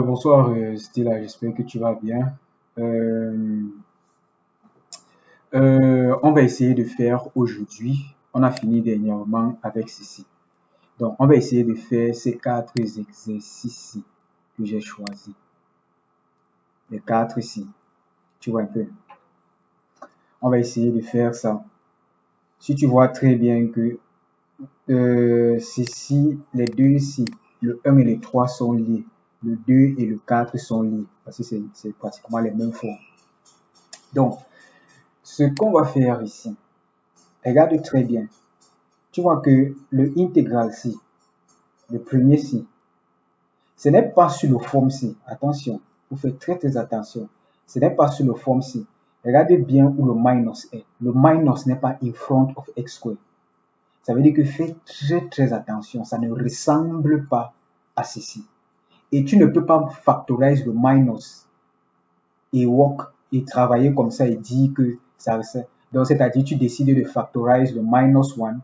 Bonsoir Stella, j'espère que tu vas bien. Euh, on va essayer de faire aujourd'hui, on a fini dernièrement avec ceci. Donc on va essayer de faire ces quatre exercices que j'ai choisis. Les quatre ici, tu vois un peu. On va essayer de faire ça. Si tu vois très bien que ceci, les deux ici, le 1 et le 3 sont liés. Le 2 et le 4 sont liés. Parce que c'est pratiquement les mêmes formes. Donc, ce qu'on va faire ici, regarde très bien. Tu vois que le intégral ci, le premier ci, ce n'est pas sur le forme ci. Attention, vous faites très attention. Ce n'est pas sur le forme ci. Regardez bien où le minus est. Le minus n'est pas in front of x square. Ça veut dire que fais très attention. Ça ne ressemble pas à ceci. Et tu ne peux pas factoriser le minus et work et travailler comme ça et dire que ça ressemble. Donc, c'est-à-dire tu décides de factorize le minus 1,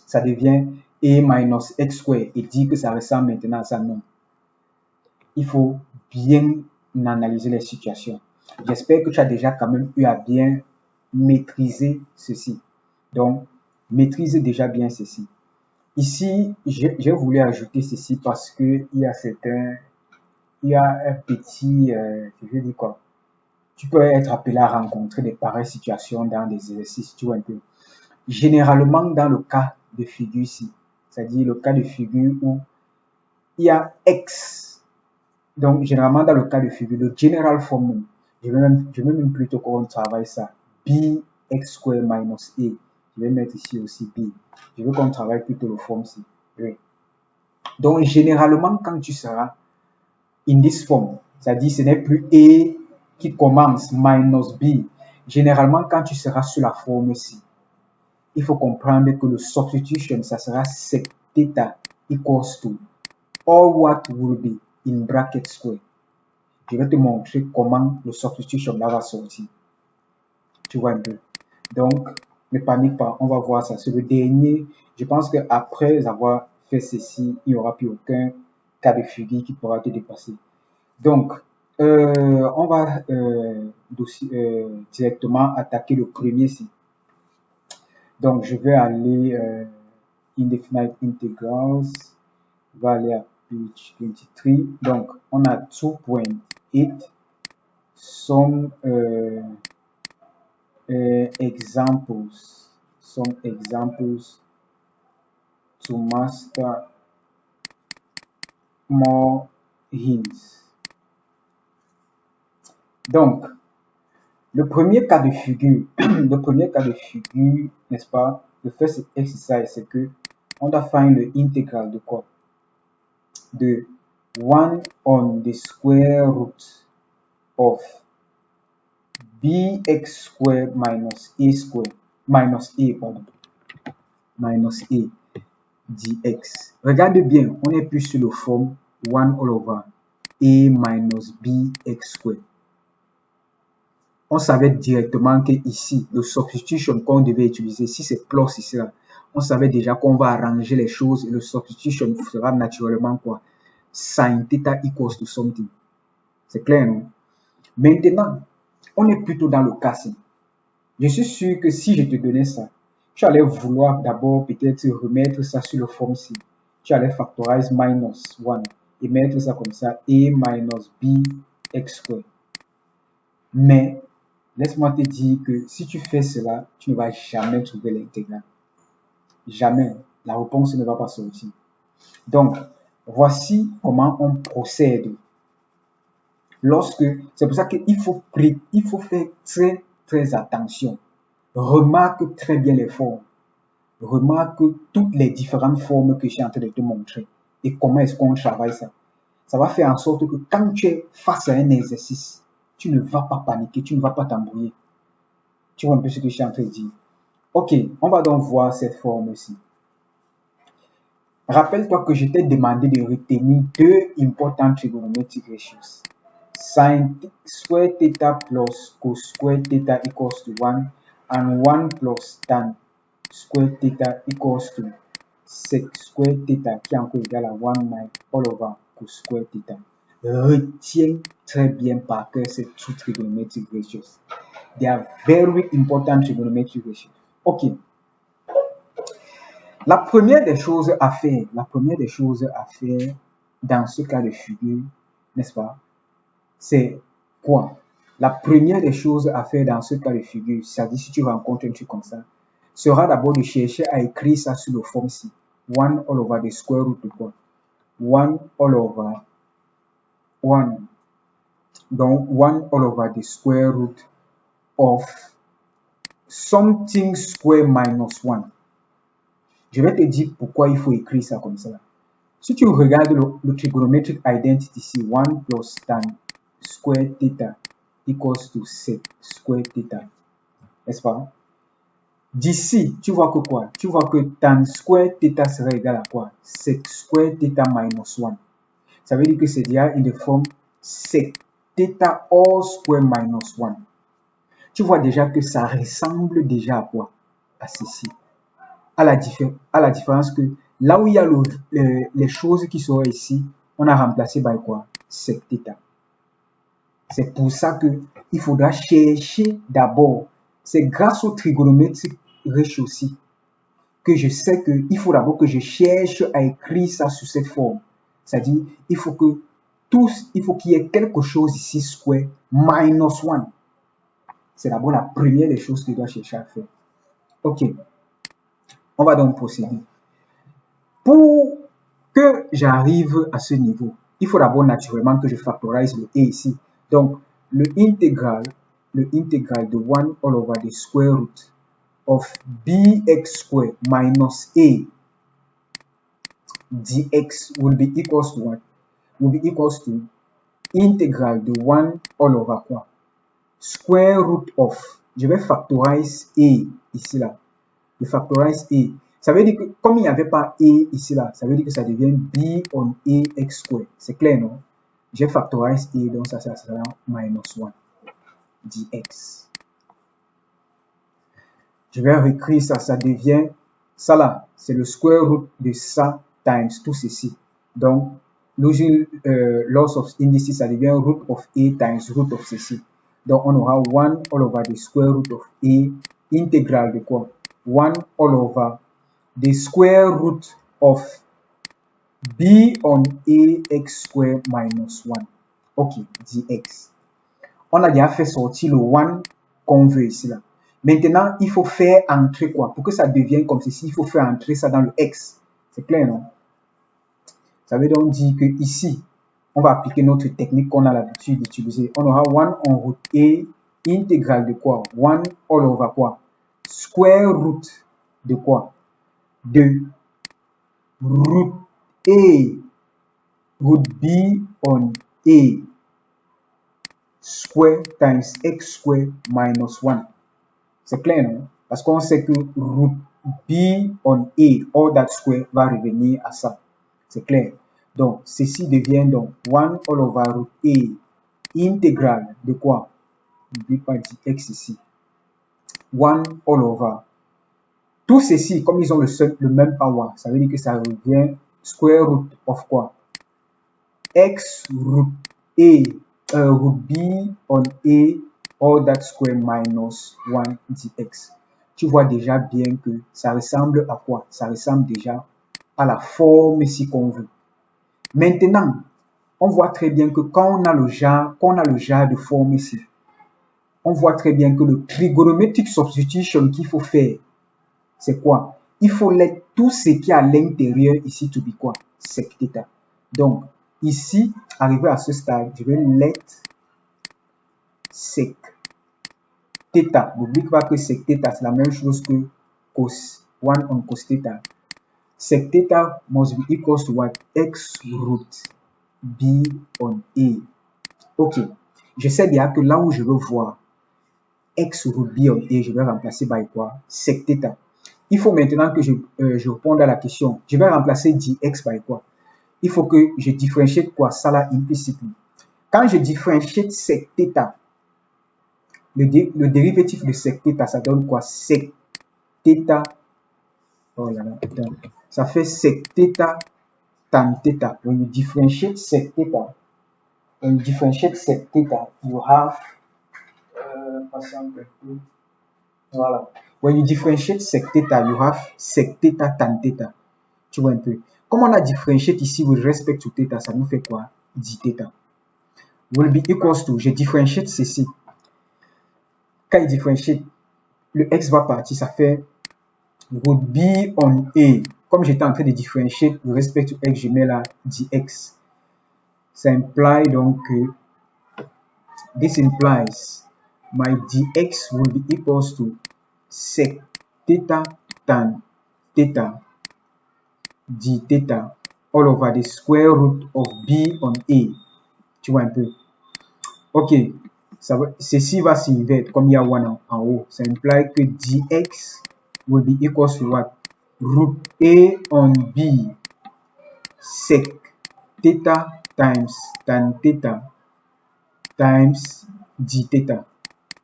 ça devient a minus x square et dire que ça ressemble maintenant à ça. Non. Il faut bien analyser les situations. J'espère que tu as déjà quand même eu à bien maîtriser ceci. Donc, maîtrise déjà bien ceci. Ici, j'ai voulu ajouter ceci parce que il y a un petit, je vais dire quoi, tu peux être appelé à rencontrer des pareilles situations dans des exercices, tu vois un peu. Généralement, dans le cas de figure ici, c'est-à-dire le cas de figure où il y a x. Donc, généralement, dans le cas de figure, le general form, je vais même plutôt qu'on travaille ça. B x square minus a. Je vais mettre ici aussi b. Je veux qu'on travaille plutôt le forme ici. Oui. Donc, généralement, quand tu seras in this form, c'est-à-dire ce n'est plus a qui commence minus b. Généralement, quand tu seras sur la forme ici, il faut comprendre que le substitution, ça sera sec theta equals to all what will be in bracket square. Je vais te montrer comment le substitution là va sortir. Tu vois un peu. Donc, ne panique pas, on va voir ça. C'est le dernier. Je pense qu'après avoir fait ceci, il n'y aura plus aucun cas de figure qui pourra te dépasser. Donc, on va directement attaquer le premier ici. Donc, je vais aller indefinite integrals. Je vais aller à page 23. Donc, on a 2.8. Some examples. Some examples to master more hints. Donc, le premier cas de figure, n'est-ce pas? Le first exercise, c'est que on doit faire le intégral de quoi? De 1 on the square root of bx square minus a square, minus a dx. Regardez bien, on est plus sur le forme 1 all over a minus bx square. On savait directement que ici, le substitution qu'on devait utiliser, si c'est plus ici, là, on savait déjà qu'on va arranger les choses et le substitution sera naturellement quoi? Sin theta equals to something. C'est clair, non? Maintenant, on est plutôt dans le cas-ci. Je suis sûr que si je te donnais ça, tu allais vouloir d'abord peut-être remettre ça sur le forme-ci. Tu allais factorize minus 1 et mettre ça comme ça, a minus b x square. Mais, laisse-moi te dire que si tu fais cela, tu ne vas jamais trouver l'intégrale. Jamais. La réponse ne va pas sortir. Donc, voici comment on procède. C'est pour ça qu'il faut faire très attention. Remarque très bien les formes. Remarque toutes les différentes formes que je suis en train de te montrer. Et comment est-ce qu'on travaille ça. Ça va faire en sorte que quand tu es face à un exercice, tu ne vas pas paniquer, tu ne vas pas t'embrouiller. Tu vois un peu ce que je suis en train de dire. Ok, on va donc voir cette forme-ci. Rappelle-toi que je t'ai demandé de retenir deux important trigonometric ratios. Sin square theta plus cos square theta equals to 1 and 1 plus tan square theta equals to sec square theta qui est encore égal à 1 minus all over cos square theta. Retiens très bien par cœur ces two trigonometric ratios. They are very important trigonometric ratios. Ok. La première des choses à faire dans ce cas de figure, n'est-ce pas, c'est quoi? La première des choses à faire dans ce cas de figure, c'est-à-dire si tu rencontres un truc comme ça, sera d'abord de chercher à écrire ça sous la forme ci. 1 all over the square root de quoi? 1 all over 1. Donc 1 all over the square root of something square minus 1. Je vais te dire pourquoi il faut écrire ça comme ça. Si tu regardes le trigonometric identity ici, 1 plus tan square theta equals to sec square theta, n'est-ce pas? D'ici, tu vois que quoi? Tu vois que tan square theta sera égal à quoi? Sec square theta minus 1. Ça veut dire que c'est déjà une forme sec theta all square minus 1. Tu vois déjà que ça ressemble déjà à quoi? À ceci. À la différence que là où il y a les choses qui sont ici, on a remplacé par quoi? Sec theta. C'est pour ça que il faudra chercher d'abord. C'est grâce au trigonométrique ratio aussi que je sais qu'il faut d'abord que je cherche à écrire ça sous cette forme. C'est-à-dire, il faut qu'il y ait quelque chose ici square minus 1. C'est d'abord la première des choses que je dois chercher à faire. Ok. On va donc procéder. Pour que j'arrive à ce niveau, il faut d'abord naturellement que je factorise le a ici. Donc, le intégral de 1 all over the square root of bx square minus a dx will be equals to what? Will be equals to intégral de 1 all over quoi? Square root of, je vais factorize a ici là. Je factorize a. Ça veut dire que comme il n'y avait pas a ici là, ça veut dire que ça devient b on a x square. C'est clair, non? J'ai factorize a, donc ça sera minus 1 dx. Je vais réécrire ça, ça devient, ça là, c'est le square root de ça times tout ceci. Donc, loss of indices, ça devient root of a times root of ceci. Donc, on aura 1 all over the square root of a, intégral de quoi? 1 all over the square root of b on a x square minus 1. Ok, dx. On a déjà fait sortir le 1 qu'on veut ici là. Maintenant, il faut faire entrer quoi? Pour que ça devienne comme ceci, il faut faire entrer ça dans le x. C'est clair, non? Ça veut donc dire que ici, on va appliquer notre technique qu'on a l'habitude d'utiliser. On aura 1 en root a, intégral de quoi? 1 all over quoi? Square root de quoi? De root a, root b on a square times x square minus 1. C'est clair, non? Parce qu'on sait que root b on a, all that square, va revenir à ça. C'est clair. Donc, ceci devient donc 1 all over root a, intégral de quoi? N'oublie pas dx ici. 1 all over. Tout ceci, comme ils ont le même power, ça veut dire que ça revient square root of quoi? X root a, root b on a, all that square minus 1 dx. Tu vois déjà bien que ça ressemble à quoi? Ça ressemble déjà à la forme ici qu'on veut. Maintenant, on voit très bien que quand on a le genre de forme ici, on voit très bien que le trigonometric substitution qu'il faut faire, c'est quoi? Il faut let tout ce qui est à l'intérieur ici to be quoi? Sec theta. Donc, ici, arrivé à ce stade, je vais let sec theta. N'oublie pas que sec theta, c'est la même chose que cos 1 on cos theta. Sec theta must be equals to what? X root b on a. Ok, je sais déjà que là où je veux voir x root b on a, je vais remplacer par quoi? Sec theta. Il faut maintenant que je réponde à la question. Je vais remplacer dx par quoi? Il faut que je différencie quoi? Ça là implicitement. Quand je différencie sec theta, le dérivatif de sec theta, ça donne quoi? Sec theta. Oh là là, ça fait sec theta tan theta. When you differentiate sec theta, when you differentiate sec theta, you have, voilà. When you differentiate sec theta, you have sec theta tan theta. Tu vois un peu. Comme on a differentiate ici with respect to theta, ça nous fait quoi? D theta. Will be equals to, je differentiate ceci. Quand il differentiate, le x va partir, ça fait root b on a. Comme j'étais en train de differentiate with respect to x, je mets là dx. Ça imply donc que this implies my dx will be equals to sec theta tan theta d theta all over the square root of b on a. Tu vois un peu. Ok, ceci va s'inverser comme il y a 1 en haut. Ça implie que dx will be equals to what? Root a on b sec theta times tan theta times d theta.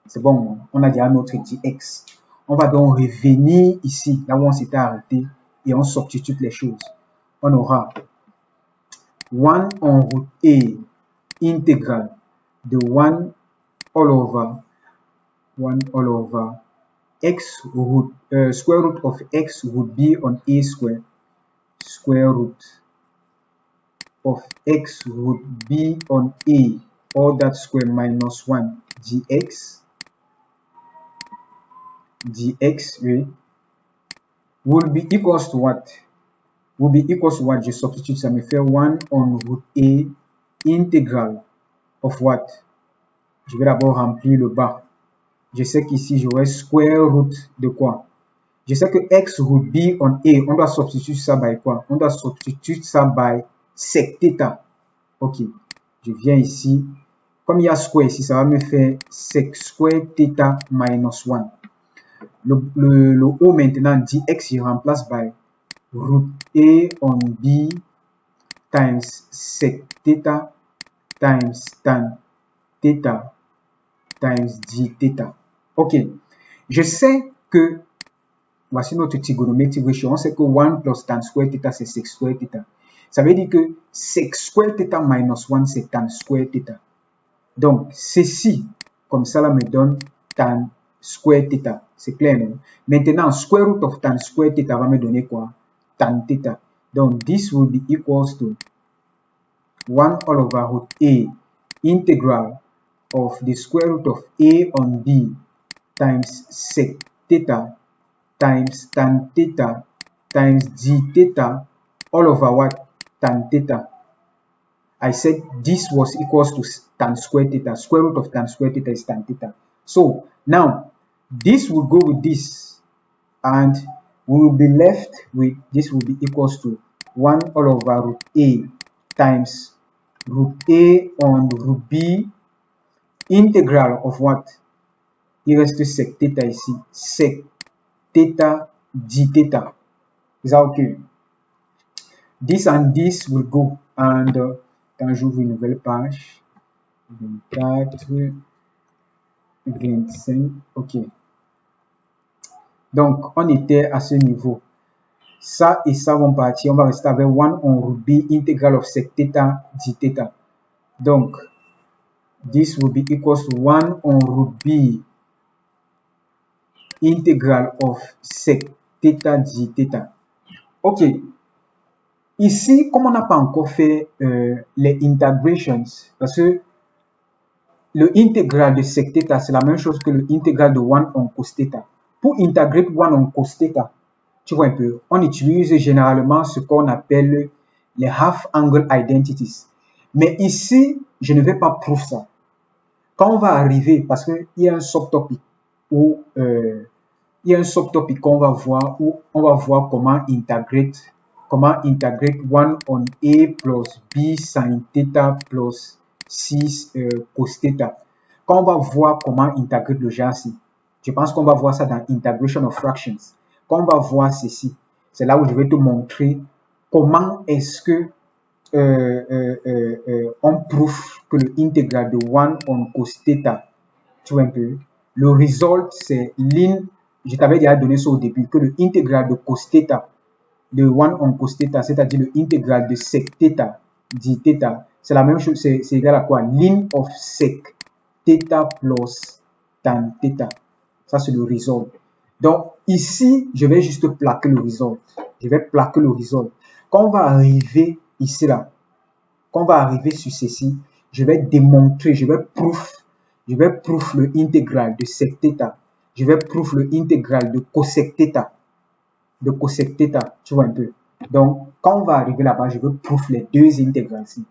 C'est bon, on a déjà notre dx. On va donc revenir ici, là où on s'était arrêté, et on substitue les choses. On aura 1 on root a integral de 1 all over x root square root of x root b on a square root of x root b on a all that square minus 1 dx oui, will be equals to what? Will be equals to what? Je substitute, ça me fait 1 on root a integral of what? Je vais d'abord remplir le bas. Je sais qu'ici, j'aurai square root de quoi? Je sais que x root b on a, on doit substituer ça by quoi? On doit substituer ça by sec theta. Ok, je viens ici. Comme il y a square ici, ça va me faire sec square theta minus 1. Le haut maintenant, dx, il remplace by root a on b times sec theta times tan theta times d theta. Ok, je sais que, voici notre trigonometric ratio, on sait que 1 plus tan square theta, c'est sec square theta. Ça veut dire que sec square theta minus 1, c'est tan square theta. Donc, ceci, comme ça, là, me donne tan square theta. C'est clair, non? Maintenant, square root of tan square theta va me donner quoi? Tan theta. Donc, this will be equals to 1 all over root a integral of the square root of a on b times sec theta times tan theta times d theta all over what? Tan theta. I said this was equals to tan square theta. Square root of tan square theta is tan theta. So now this will go with this and we will be left with this will be equals to 1 all over root a times root a on root b integral of what? Il reste sec theta ici. Sec theta d theta. Is that okay? This and this will go. And quand j'ouvre une nouvelle page, 24, 25, ok. Donc, on était à ce niveau. Ça et ça vont partir. On va rester avec 1 on root b integral of sec theta d theta. Donc, this will be equals to 1 on root b integral of sec theta d theta. Ok. Ici, comme on n'a pas encore fait les integrations, parce que le intégral de sec theta, c'est la même chose que le intégral de 1 on cos theta. Pour intégrer 1 on cos theta, tu vois un peu, on utilise généralement ce qu'on appelle les half angle identities. Mais ici, je ne vais pas prouver ça. Quand on va arriver, parce qu'il y a un subtopic où qu'on va voir, où on va voir comment intégrer 1 on a plus b sin theta plus 6 cos theta. Quand on va voir comment intégrer le genre-ci, je pense qu'on va voir ça dans Integration of Fractions. Quand on va voir ceci, c'est là où je vais te montrer comment est-ce que on prouve que le intégral de 1 on cos theta, tu vois un peu, le result c'est je t'avais déjà donné ça au début, que le intégral de cos theta de 1 on cos theta, c'est-à-dire le intégral de sec theta d theta, c'est la même chose, c'est égal à quoi? Ln of sec theta plus tan theta. Ça, c'est le result. Donc, ici, je vais juste plaquer le result. Je vais plaquer le result. Quand on va arriver ici, là, quand on va arriver sur ceci, je vais démontrer, je vais proof le intégral de sec theta. Je vais proof le intégral de cosec theta. De cosec theta, tu vois un peu. Donc, quand on va arriver là-bas, je veux proof les deux intégrales ici.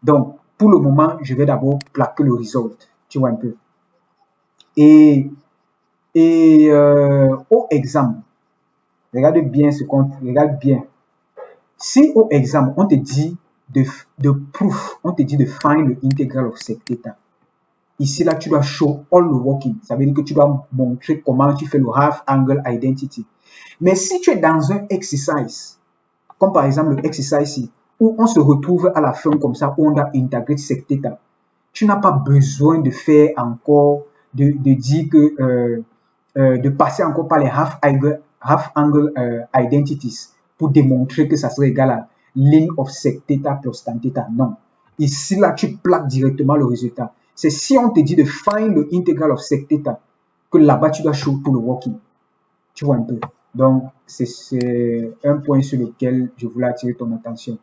Donc, pour le moment, je vais d'abord plaquer le result. Tu vois un peu. Et au examen, regarde bien ce qu'on regarde bien. Si au examen, on te dit de proof, on te dit de find the integral of sec theta. Ici, là, tu dois show all the working. Ça veut dire que tu dois montrer comment tu fais le half angle identity. Mais si tu es dans un exercice, comme par exemple le exercice ici, où on se retrouve à la fin comme ça, où on a intégré sec theta, tu n'as pas besoin de faire encore, de dire que, de passer encore par les half angle identities pour démontrer que ça serait égal à ln of sec theta plus tan theta. Non. Ici, là, tu plaques directement le résultat. C'est si on te dit de find the integral of sec theta que là-bas, tu dois show pour le working. Tu vois un peu. Donc, c'est un point sur lequel je voulais attirer ton attention.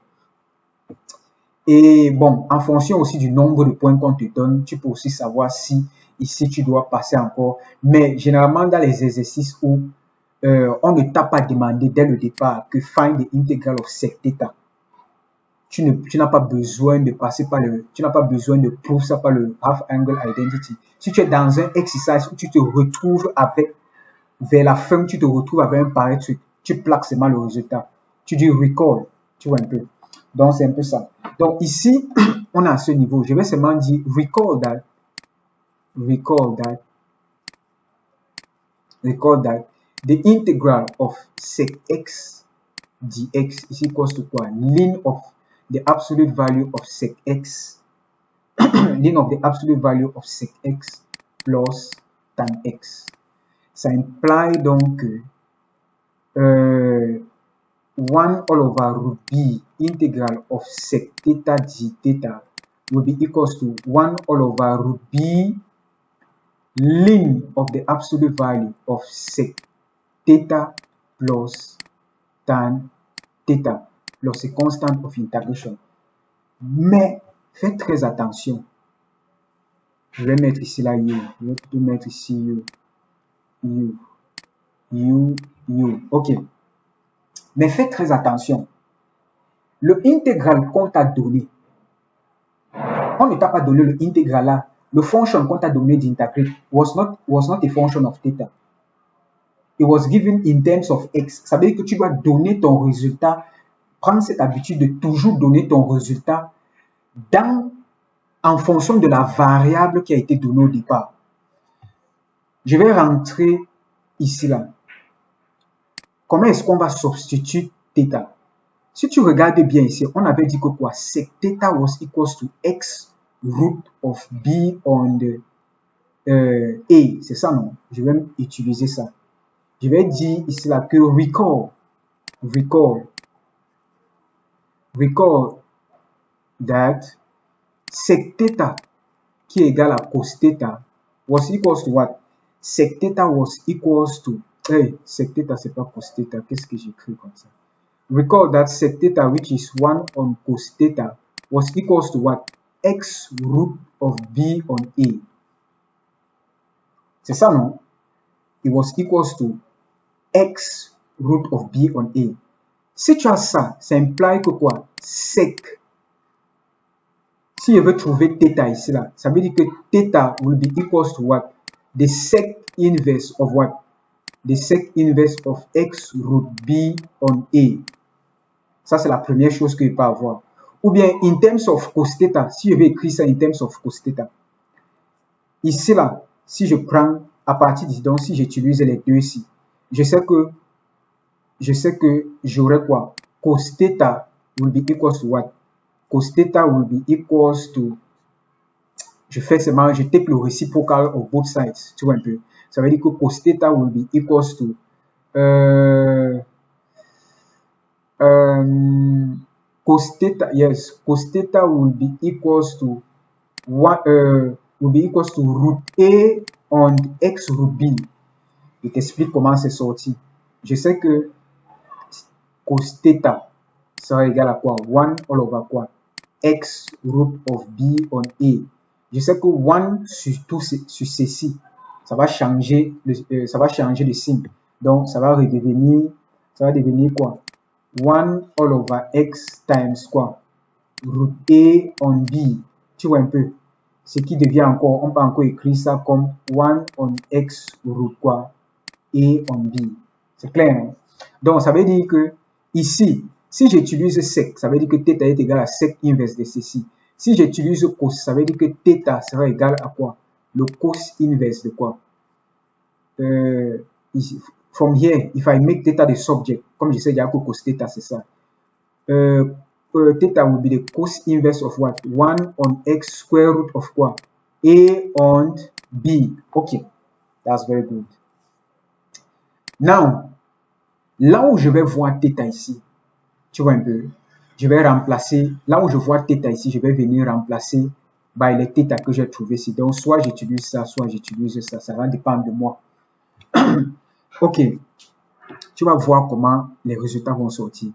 Et bon, en fonction aussi du nombre de points qu'on te donne, tu peux aussi savoir si ici tu dois passer encore. Mais généralement, dans les exercices où on ne t'a pas demandé dès le départ que find the integral of sec theta, tu n'as pas besoin de passer par tu n'as pas besoin de prouver ça par le half angle identity. Si tu es dans un exercice où tu te retrouves avec, vers la fin, tu te retrouves avec un pareil truc, tu plaques seulement le résultat. Tu dis recall, tu vois un peu. Donc, c'est un peu ça. Donc, ici, on est à ce niveau. Je vais seulement dire recall that the integral of sec x dx is equals to quoi? Ln of the absolute value of sec x, ln of the absolute value of sec x plus tan x. Ça implie donc que 1 all over root b integral of sec theta d theta will be equals to 1 all over root b ln of the absolute value of sec theta plus tan theta plus a constant of integration. Mais faites très attention. Je vais mettre ici là u. Je vais tout mettre ici u. Ok. Mais faites très attention. Le intégral qu'on t'a donné, on ne t'a pas donné le intégral là. Le function qu'on t'a donné d'intégrer was not a function of theta. It was given in terms of x. Ça veut dire que tu dois donner ton résultat, prendre cette habitude de toujours donner ton résultat en fonction de la variable qui a été donnée au départ. Je vais rentrer ici là. Comment est-ce qu'on va substituer theta? Si tu regardes bien ici, on avait dit que quoi? Sec theta was equals to x root of b on the a. C'est ça, non? Je vais utiliser ça. Je vais dire ici là que recall that sec theta qui est égal à cos theta was equals to what? Sec theta was equals to, sec theta c'est pas cos theta, qu'est-ce que j'écris comme ça? Recall that sec theta, which is 1 on cos theta, was equals to what? X root of b on a. C'est ça, non? It was equals to x root of b on a. Si tu as ça, ça implie que quoi? Sec. Si je veux trouver theta ici, là, ça veut dire que theta will be equals to what? The sec inverse of what? The sec inverse of x root b on a. Ça, c'est la première chose que je peux avoir. Ou bien, in terms of cos theta, si je vais écrire ça in terms of cos theta. Ici, là, si je prends à partir d'ici, donc si j'utilise les deux ici, je sais que j'aurai quoi? Cos theta will be equals to what? Cos theta will be equals to, je take le réciprocal of both sides, tu vois un peu. Ça veut dire que cos theta will be equals to, cos theta, yes, cos theta will be equals to root A on X root B. Je t'explique comment c'est sorti. Je sais que cos theta sera égal à quoi? 1 all over quoi? X root of B on A. Je sais que 1 sur ceci, ça va changer de signe. Donc, ça va devenir quoi? 1 all over X times quoi? Root A on B. Tu vois un peu? Ce qui devient encore, on peut encore écrire ça comme 1 on X root quoi? A on B. C'est clair, hein? Donc, ça veut dire que ici, si j'utilise sec, ça veut dire que θ est égal à sec inverse de ceci. Si j'utilise cos, ça veut dire que θ sera égal à quoi? Le cos inverse de quoi? Ici, from here, if I make θ the subject, comme je sais déjà que cos θ, c'est ça. Θ will be the cos inverse of what? 1 on X square root of quoi? A on B. Okay, that's very good. Now, là où je vais voir θ ici, tu vois un peu, je vais remplacer, là où je vois θ ici, je vais venir remplacer by les θ que j'ai trouvé ici. Donc, soit j'utilise ça, soit j'utilise ça. Ça va dépendre de moi. Ok, tu vas voir comment les résultats vont sortir.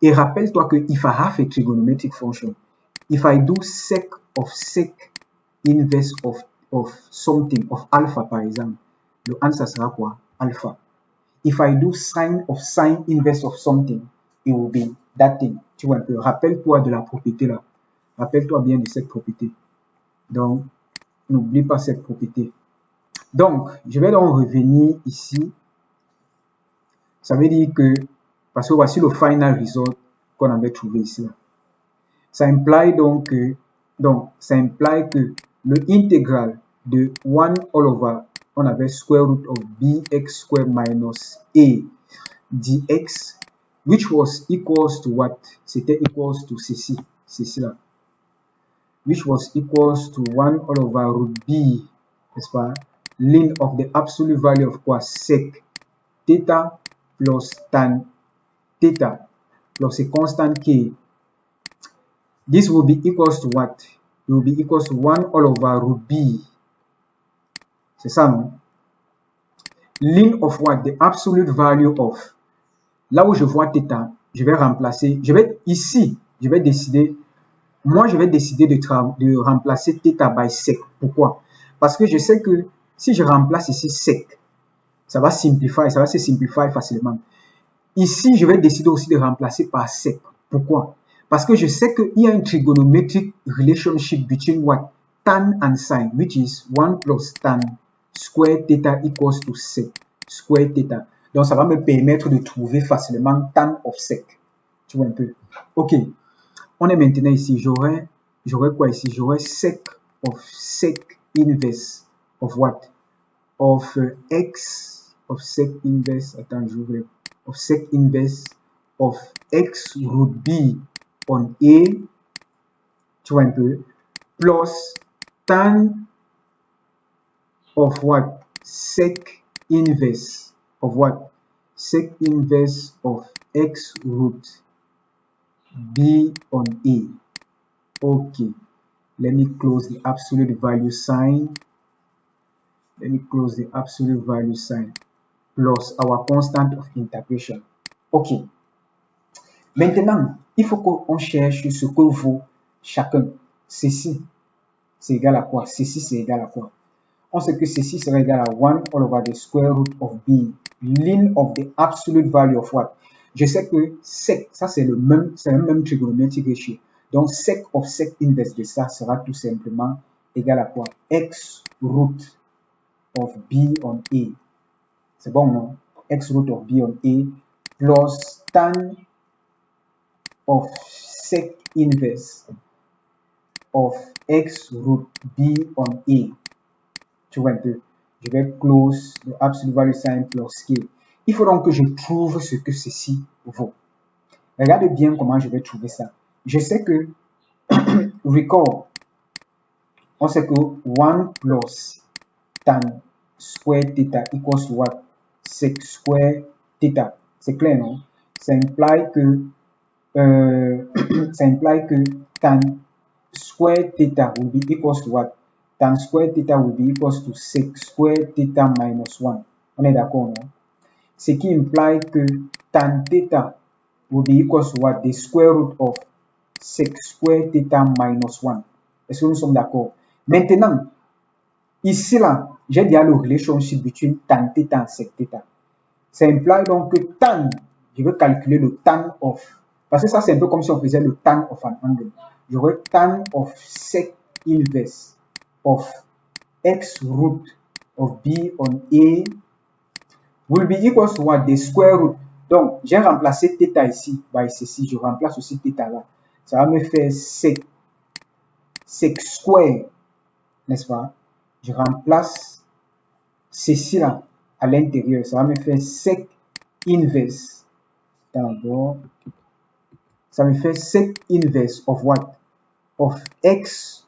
Et rappelle-toi que if I have a trigonometric function, if I do sec inverse of something, of alpha par exemple, le answer sera quoi? Alpha. If I do sine inverse of something, it will be that thing. Tu vois un peu. Rappelle-toi de la propriété là. Rappelle-toi bien de cette propriété. Donc, n'oublie pas cette propriété. Donc, je vais donc revenir ici. Ça veut dire que, parce que voici le final result qu'on avait trouvé ici. Ça implique donc que, le intégral de 1 all over, on avait square root of bx square minus a dx, which was equals to what? C'était equals to ceci là. Which was equals to 1 all over root b, n'est-ce pas? Ln of the absolute value of quoi? Sec theta plus tan theta plus a constant k. This will be equals to what? It will be equals to 1 all over root b. C'est ça, non? Ln of what? The absolute value of. Là où je vois θ, je vais remplacer, je vais décider de remplacer θ by sec. Pourquoi? Parce que je sais que si je remplace ici sec, ça va se simplifier facilement. Ici, je vais décider aussi de remplacer par sec. Pourquoi? Parce que je sais qu'il y a une trigonometric relationship between what? Tan and sine, which is 1 plus tan square theta equals to sec square theta. Donc, ça va me permettre de trouver facilement tan of sec. Tu vois un peu? Ok. On est maintenant ici. J'aurais quoi ici? J'aurais sec inverse of what? Of x of sec inverse. Attends, j'ouvre. Of sec inverse of x root b on a. Tu vois un peu? Plus tan of what? Sec inverse of what? Sec inverse of x root b on a. Okay. Let me close the absolute value sign. Let me close the absolute value sign. Plus our constant of integration. Ok. Maintenant, il faut qu'on cherche ce que vaut chacun. Ceci, c'est égal à quoi? Ceci, c'est égal à quoi? On sait que ceci sera égal à 1 all over the square root of b, ln of the absolute value of what? Je sais que sec, ça c'est le même trigonometric ratio. Donc sec of sec inverse de ça sera tout simplement égal à quoi? X root of b on a. C'est bon, non? X root of b on a plus tan of sec inverse of x root b on a. Tu vois un peu? Je vais close le absolute value sign plus k. Il faut donc que je trouve ce que ceci vaut. Regarde bien comment je vais trouver ça. Je sais que, recall, on sait que 1 plus tan square theta equals to what? Sec square theta. C'est clair, non? Ça implique que ça imply que tan square theta will be equals to what? Tan square theta will be equals to sec square theta minus 1. On est d'accord, non? Ce qui imply que tan theta will be equals to what? The square root of sec square theta minus 1. Est-ce que nous sommes d'accord? Maintenant, ici là, j'ai déjà le relationship between tan theta et sec theta. Ça imply donc que tan, je veux calculer le tan of, parce que ça c'est un peu comme si on faisait le tan of an angle. J'aurais tan of sec inverse of x root of b on a will be equals to what? The square root. Donc, j'ai remplacé theta ici by ceci. Je remplace aussi theta là. Ça va me faire sec square, n'est-ce pas? Je remplace ceci là à l'intérieur. Ça va me faire sec inverse. D'abord, ça me fait sec inverse of what? Of x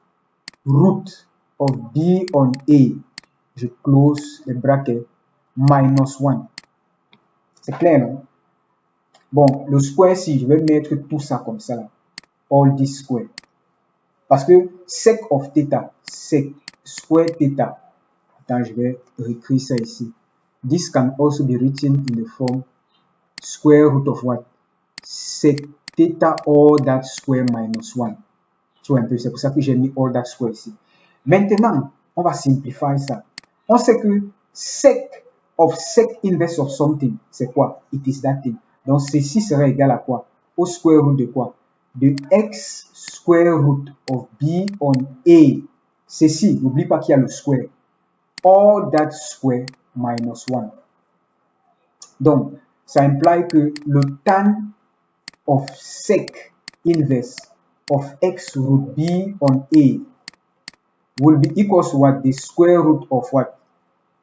root of b on a. Je close le bracket minus 1. C'est clair, non? Bon, le square, si je vais mettre tout ça comme ça, là, all this square. Parce que sec of theta, sec square theta. Attends, je vais réécrire ça ici. This can also be written in the form square root of what? Sec theta all that square minus 1. Tu vois un peu, c'est pour ça que j'ai mis all that square ici. Maintenant, on va simplifier ça. On sait que sec of sec inverse of something, c'est quoi? It is that thing. Donc, ceci serait égal à quoi? Au square root de quoi? De x square root of b on a. Ceci, n'oublie pas qu'il y a le square. All that square minus 1. Donc, ça imply que le tan of sec inverse of x root b on a will be equals to what? The square root of what?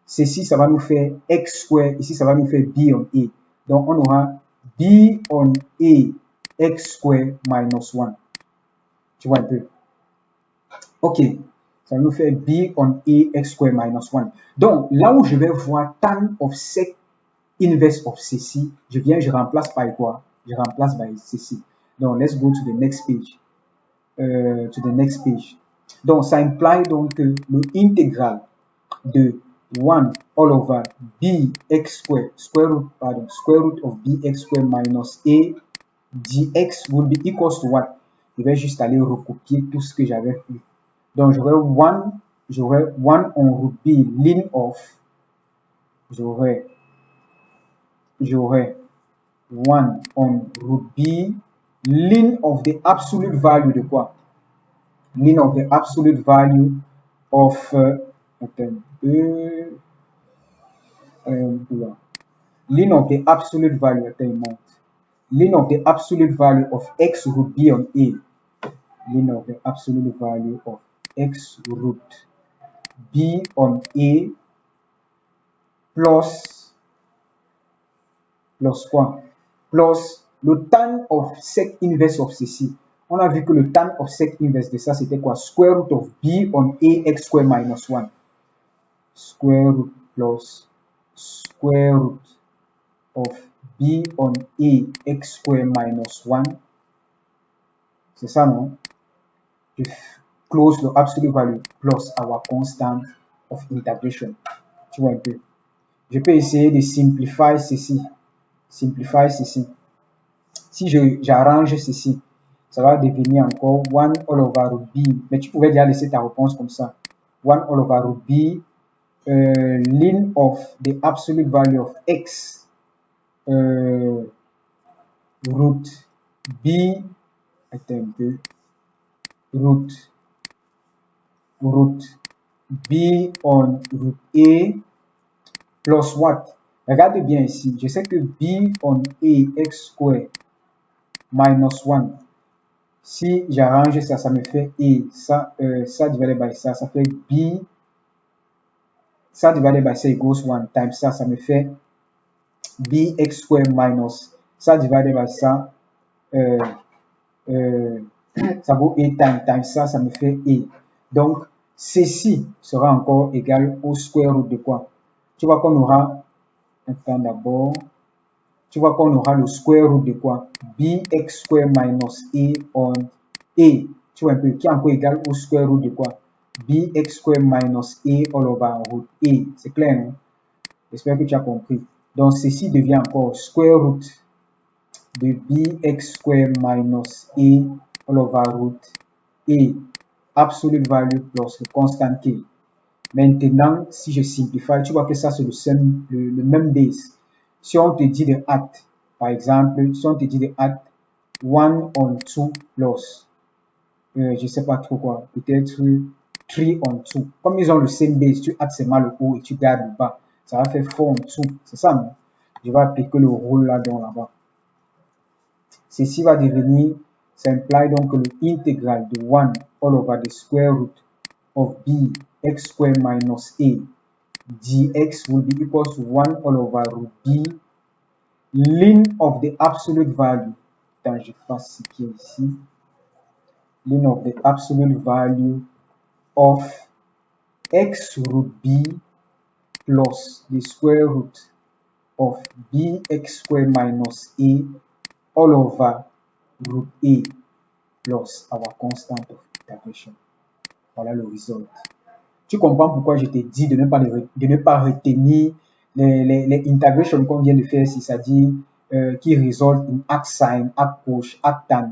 Ceci, ça va nous faire x square. Ici, ça va nous faire b on a. Donc, on aura b on a x square minus 1. Tu vois un peu? Ok. Ça va nous faire b on a x square minus 1. Donc, là où je vais voir tan of sec inverse of ceci, je remplace par quoi? Je remplace par ceci. Donc, let's go to the next page. Donc, ça imply donc que le intégral de 1 all over bx square, square root of bx square minus a dx will be equals to what? Je vais juste aller recopier tout ce que j'avais fait. Donc, j'aurai 1 on root b ln of, j'aurai 1 on root b ln of the absolute value de quoi? Ln of the absolute value of ln of the absolute value ln of the absolute value of x root b on a. Ln of the absolute value of x root b on a plus quoi? Plus le tan of sec inverse of ceci. On a vu que le tan of sec inverse de ça, c'était quoi? Square root of b on a x square minus 1. Square root plus square root of b on a x square minus 1. C'est ça, non? Je close the absolute value plus our constant of integration. Tu vois un peu? Je peux essayer de simplifier ceci. Si j'arrange ceci, ça va devenir encore 1 all over root b. Mais tu pouvais déjà laisser ta réponse comme ça. 1 all over root b ln of the absolute value of x root b root b on root a plus what? Regardez bien ici, je sais que b on a x square minus 1, si j'arrange ça, ça me fait a, ça dividé by ça fait b, ça dividé by ça equals 1 times ça me fait bx square minus, ça dividé by ça, ça vaut a times ça me fait a. Donc, ceci sera encore égal au square root de quoi? Tu vois qu'on aura, attends d'abord, tu vois qu'on aura le square root de quoi? Bx square minus a on a. Tu vois un peu, qui est encore égal au square root de quoi? Bx square minus a all over root a. C'est clair, non? J'espère que tu as compris. Donc, ceci devient encore square root de bx square minus a all over root a. Absolute value plus le constant k. Maintenant, si je simplifie, tu vois que ça, c'est le même base. Si on te dit de add, par exemple, si on te dit de add 1 on 2 plus, je ne sais pas trop quoi, peut-être 3 on 2. Comme ils ont le same base, tu adds seulement le haut et tu gardes le bas. Ça va faire 4 on 2. C'est ça, non? Je vais appliquer le rôle là-bas. Ceci va devenir, ça implique donc le intégral de 1 all over the square root of b x square minus a dx will be equals to 1 all over root b ln of the absolute value. Attends, je fasse ce qui est ici. Ln of the absolute value of x root b plus the square root of bx square minus a all over root a plus our constant of integration. Voilà le result. Tu comprends pourquoi je t'ai dit de ne pas retenir les integrations qu'on vient de faire ici, c'est-à-dire qui résultent en arc sin, arc gauche, arc tan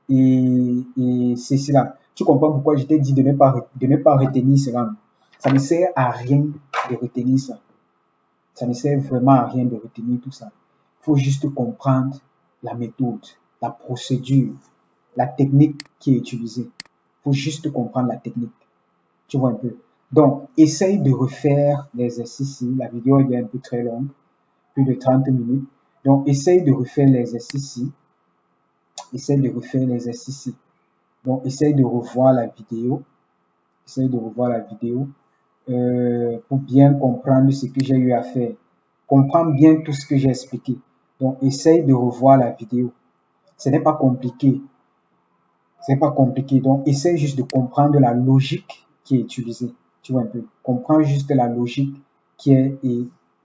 et ceci là. Tu comprends pourquoi je t'ai dit de ne pas retenir cela. Ça ne sert à rien de retenir ça. Ça ne sert vraiment à rien de retenir tout ça. Il faut juste comprendre la méthode, la procédure, la technique qui est utilisée. Il faut juste comprendre la technique. Tu vois un peu. Donc, essaye de refaire l'exercice ici. La vidéo est un peu très longue, plus de 30 minutes. Donc, essaye de refaire l'exercice ici. Essaye de refaire l'exercice ici. Donc, essaye de revoir la vidéo. Essaye de revoir la vidéo pour bien comprendre ce que j'ai eu à faire. Comprends bien tout ce que j'ai expliqué. Donc, essaye de revoir la vidéo. Ce n'est pas compliqué. C'est pas compliqué. Donc, essaye juste de comprendre la logique qui est utilisée. Tu vois un peu. Comprends juste la logique qui est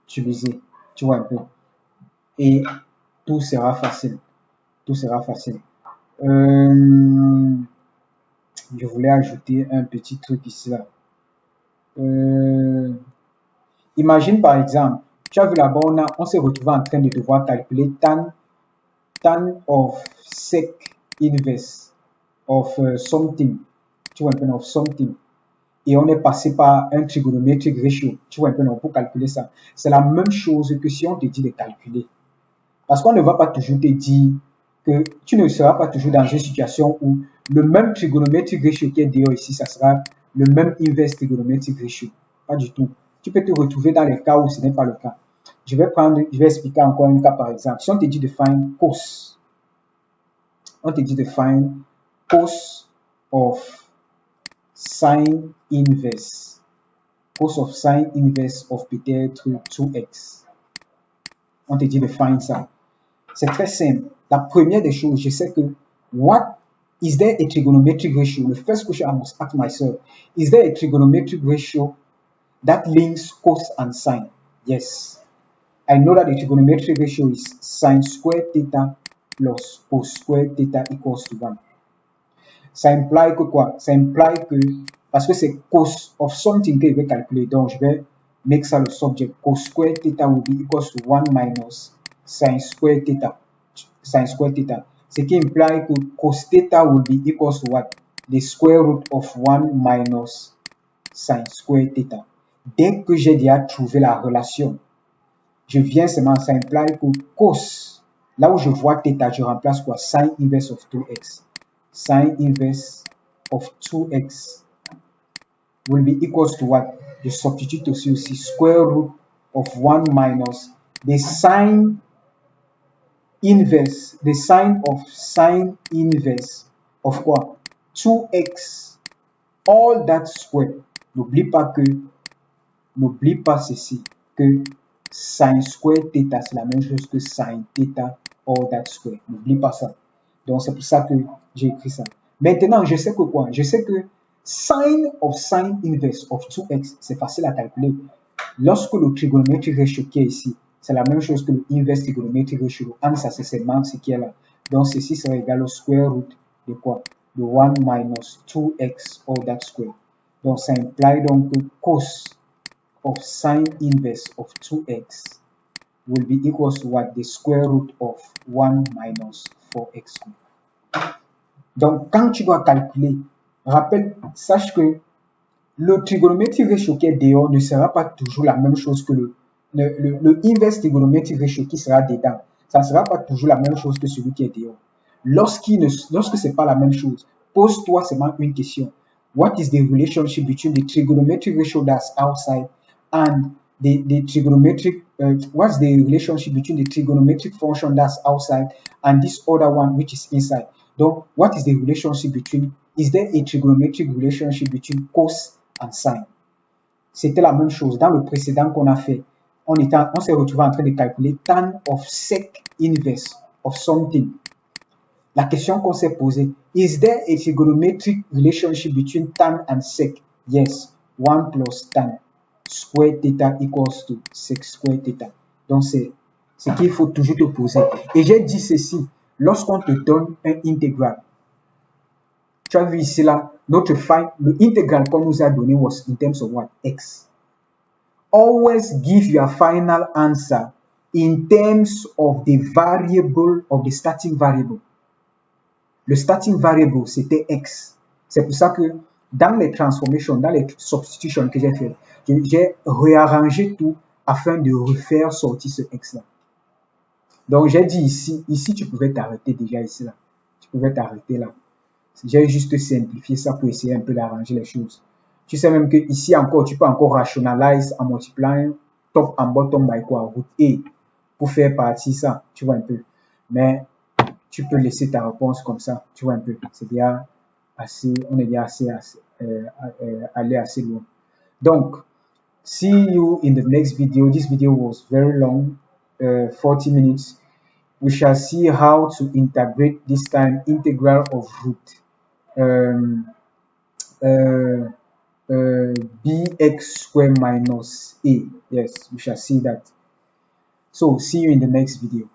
utilisée. Tu vois un peu. Et tout sera facile. Tout sera facile. Je voulais ajouter un petit truc ici là. Imagine par exemple, tu as vu là-bas, on s'est retrouvé en train de devoir calculer tan of sec inverse of something. Tu vois un peu, of something. Et on est passé par un trigonometric ratio. Tu vois un peu, non, pour calculer ça. C'est la même chose que si on te dit de calculer. Parce qu'on ne va pas toujours te dire que tu ne seras pas toujours dans une situation où le même trigonometric ratio qui est dehors ici, ça sera le même inverse trigonometric ratio. Pas du tout. Tu peux te retrouver dans les cas où ce n'est pas le cas. Je vais expliquer encore un cas par exemple. Si on te dit de find cos, on te dit de find cos of sin inverse. Cos of sin inverse of peut-être 2x. On te dit de find ça. C'est très simple. La première des choses, je sais que what is there a trigonometric ratio? The first question I must ask myself, is there a trigonometric ratio that links cos and sin? Yes. I know that the trigonometric ratio is sin squared theta plus cos squared theta equals to 1. Ça implique que quoi? Ça implique que, parce que c'est cos of something que je vais calculer, donc je vais make ça le subject. Cos squared theta will be equals to 1 minus sin squared theta. Sin squared theta. Ce qui implique que cos theta will be equals to what? The square root of 1 minus sin squared theta. Dès que j'ai déjà trouvé la relation, je viens seulement, ça implique que cos, là où je vois theta, je remplace quoi? Sin inverse of 2x. Sin inverse of 2x will be equals to what? Je substitute aussi square root of 1 minus the sin inverse, the sin inverse of quoi? 2x, all that square. N'oublie pas ceci, que sin square theta, c'est la même chose que sin theta, all that square. N'oublie pas ça. Donc, c'est pour ça que j'ai écrit ça. Maintenant, je sais que quoi? Je sais que sin of sin inverse of 2x, c'est facile à calculer. Lorsque le trigonometric ratio qui est ici, c'est la même chose que le inverse trigonometric ratio. En ça, c'est seulement ce qui est là. Donc, ceci sera égal au square root de quoi? De 1 minus 2x all that square. Donc, ça implique donc que cos of sine inverse of 2x will be equals to what? The square root of 1 minus 4x square. Donc, quand tu dois calculer, sache que le trigonometric ratio qui est dehors ne sera pas toujours la même chose que le inverse trigonometric ratio qui sera dedans. Ça ne sera pas toujours la même chose que celui qui est dehors. Lorsque ce n'est pas la même chose, pose-toi seulement une question. What is the relationship between the trigonometric ratio that's outside and the trigonometric, what's the relationship between the trigonometric function that's outside and this other one which is inside? Donc, what is the relationship between, is there a trigonometric relationship between cos and sine? C'était la même chose. Dans le précédent qu'on a fait, on s'est retrouvé en train de calculer tan of sec inverse of something. La question qu'on s'est posée, is there a trigonometric relationship between tan and sec? Yes, 1 plus tan square theta equals to sec square theta. Donc, c'est ce qu'il faut toujours te poser. Et j'ai dit ceci, lorsqu'on te donne un intégral, tu as vu ici là, le intégral qu'on nous a donné was in terms of what? X. Always give your final answer in terms of the variable, of the starting variable. Le starting variable, c'était X. C'est pour ça que dans les transformations, dans les substitutions que j'ai fait, j'ai réarrangé tout afin de refaire sortir ce X-là. Donc, j'ai dit ici, tu pouvais t'arrêter déjà ici, là. Tu pouvais t'arrêter là. J'ai juste simplifié ça pour essayer un peu d'arranger les choses. Tu sais même que ici encore, tu peux encore rationaliser en multipliant top and bottom by quoi? Root A pour faire partie ça, tu vois un peu. Mais tu peux laisser ta réponse comme ça, tu vois un peu. C'est bien assez, on est bien allé assez loin. Donc, see you in the next video. This video was very long, 40 minutes. We shall see how to integrate this time integral of root bx square minus a. Yes, we shall see that. So see you in the next video.